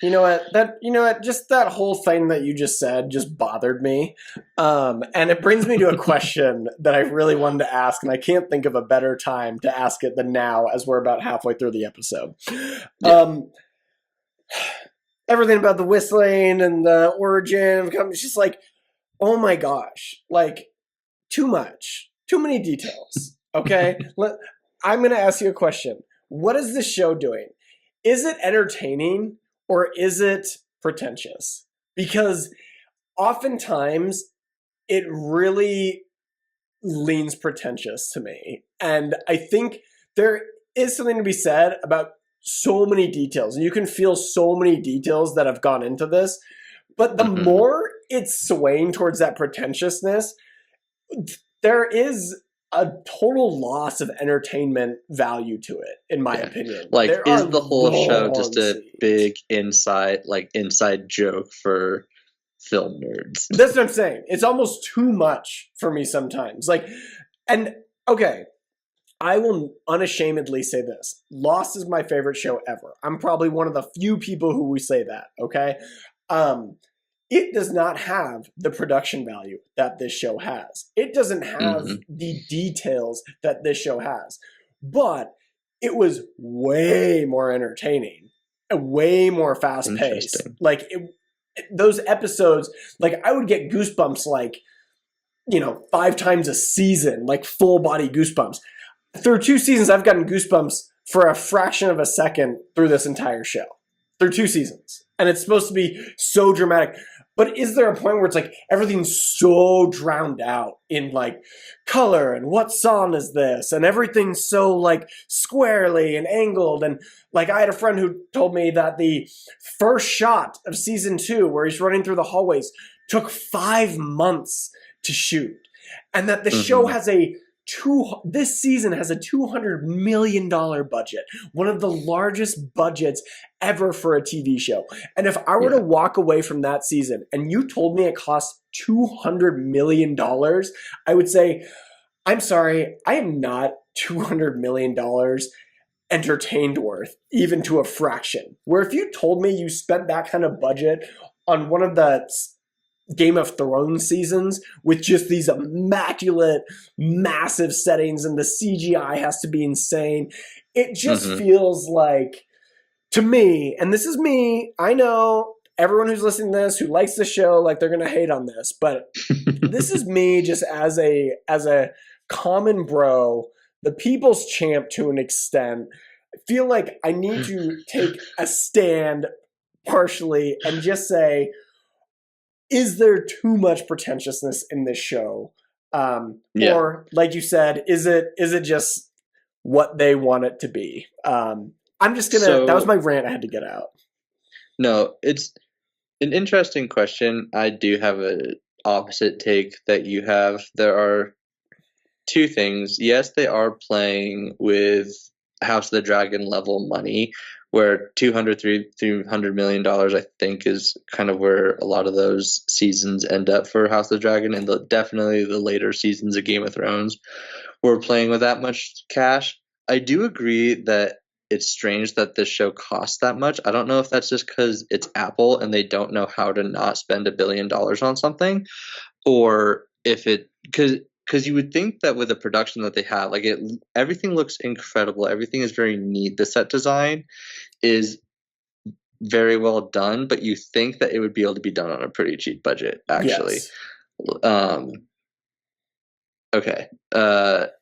Just that whole thing that you just said just bothered me. And it brings me to a question that I really wanted to ask, and I can't think of a better time to ask it than now as we're about halfway through the episode. Yeah. Um, Everything about the whistling and the origin, it's just like, oh my gosh, like too much, too many details. Okay, I'm going to ask you a question. What is this show doing? Is it entertaining or is it pretentious? Because oftentimes it really leans pretentious to me. And I think there is something to be said about so many details. And you can feel so many details that have gone into this. But the Hmm. more it's swaying towards that pretentiousness, there is a total loss of entertainment value to it, in my Yeah. opinion. Like, There are is the whole show just long a scenes. big inside joke for film nerds? That's what I'm saying. It's almost too much for me sometimes. And okay, I will unashamedly say this. Lost is my favorite show ever. I'm probably one of the few people who we say that, okay? Um, it does not have the production value that this show has. It doesn't have Hmm. the details that this show has. But it was way more entertaining, way more fast paced. Interesting. Those episodes, like I would get goosebumps like, 5 times a season, like full body goosebumps. Through 2 seasons, I've gotten goosebumps for a fraction of a second through this entire show. Through 2 seasons. And it's supposed to be so dramatic. But is there a point where it's like everything's so drowned out in like color and what song is this? And everything's so like squarely and angled. And like I had a friend who told me that the first shot of season 2, where he's running through the hallways, took 5 months to shoot. And that the show Hmm. has this season has a $200 million budget, one of the largest budgets ever for a TV show. And if I were to Yeah. walk away from that season and you told me it cost $200 million, I would say, I'm sorry, I am not $200 million entertained worth, even to a fraction. Where if you told me you spent that kind of budget on one of the Game of Thrones seasons with just these immaculate, massive settings, and the CGI has to be insane. It just Hmm. feels like, to me, and this is me, I know everyone who's listening to this who likes the show, like they're gonna hate on this, but this is me just as a common bro, the people's champ to an extent. I feel like I need to take a stand partially and just say, is there too much pretentiousness in this show? Yeah. Or like you said, is it just what they want it to be? That was So my rant I had to get out. no, it's an interesting question. I do have a opposite take that you have. There are two things. Yes, they are playing with House of the Dragon level money, where 300 million dollars, I think, is kind of where a lot of those seasons end up for House of the Dragon, and definitely the later seasons of Game of Thrones were playing with that much cash. I do agree that it's strange that this show costs that much. I don't know if that's just because it's Apple and they don't know how to not spend $1 billion on something, or if it because you would think that with the production that they have, like everything looks incredible, everything is very neat, the set design is very well done, but you think that it would be able to be done on a pretty cheap budget, actually. Yes. um okay,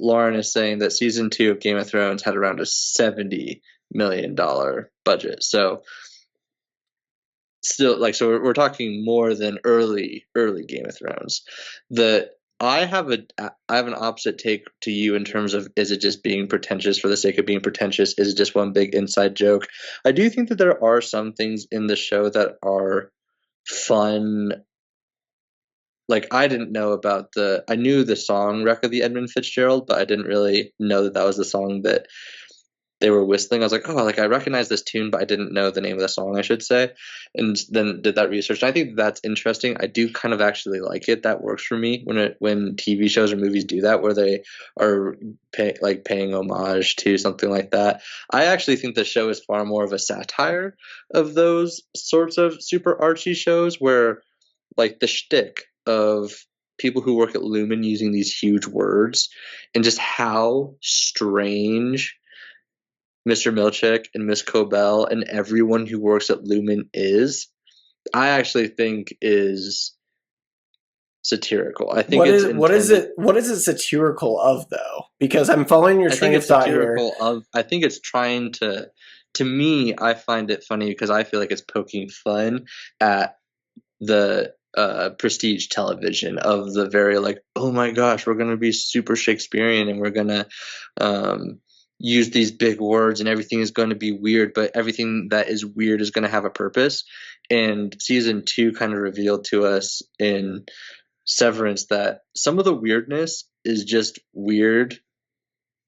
Lauren is saying that season 2 of Game of Thrones had around a $70 million budget, so still, like, so we're talking more than early Game of Thrones. The I have an opposite take to you in terms of, is it just being pretentious for the sake of being pretentious? Is it just one big inside joke? I do think that there are some things in the show that are fun. Like, I didn't know about I knew the song Wreck of the Edmund Fitzgerald, but I didn't really know that that was the song that they were whistling. I was like, oh, like I recognize this tune, but I didn't know the name of the song, I should say. And then did that research. And I think that's interesting. I do kind of actually like it. That works for me when TV shows or movies do that, where they are paying homage to something like that. I actually think the show is far more of a satire of those sorts of super artsy shows, where like the shtick of people who work at Lumen using these huge words and just how strange Mr. Milchick and Miss Cobell and everyone who works at Lumen is, I actually think is satirical. I think what is it satirical of though? Because I'm following your train of thought here. I think it's trying to me, I find it funny because I feel like it's poking fun at the prestige television of the very like, oh my gosh, we're gonna be super Shakespearean and we're gonna use these big words and everything is going to be weird, but everything that is weird is going to have a purpose. And season 2 kind of revealed to us in Severance that some of the weirdness is just weird.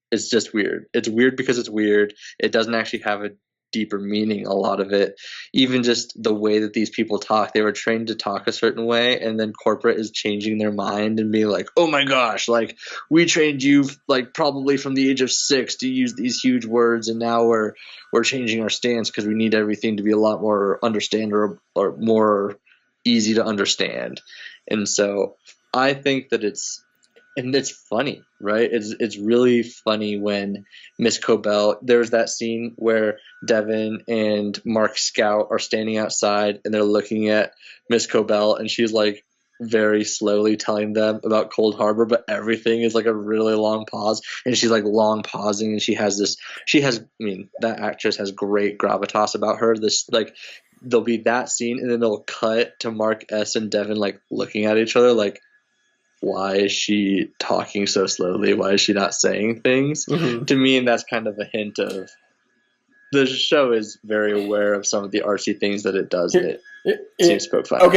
It's just weird. It's weird because it's weird. It doesn't actually have a deeper meaning, a lot of it. Even just the way that these people talk, they were trained to talk a certain way, and then corporate is changing their mind and being like, oh my gosh, like we trained you like probably from the age of 6 to use these huge words, and now we're changing our stance because we need everything to be a lot more or more easy to understand. And so I think that it's funny, right? It's really funny when Miss Cobell, there's that scene where Devin and Mark Scout are standing outside and they're looking at Miss Cobell and she's like very slowly telling them about Cold Harbor, but everything is like a really long pause, and she's like long pausing, and that actress has great gravitas about her. This like there'll be that scene and then they'll cut to Mark S and Devin like looking at each other like, why is she talking so slowly? Why is she not saying things? Mm-hmm. To me, and that's kind of a hint of the show is very aware of some of the artsy things that it does. It seems to poke fun. Okay.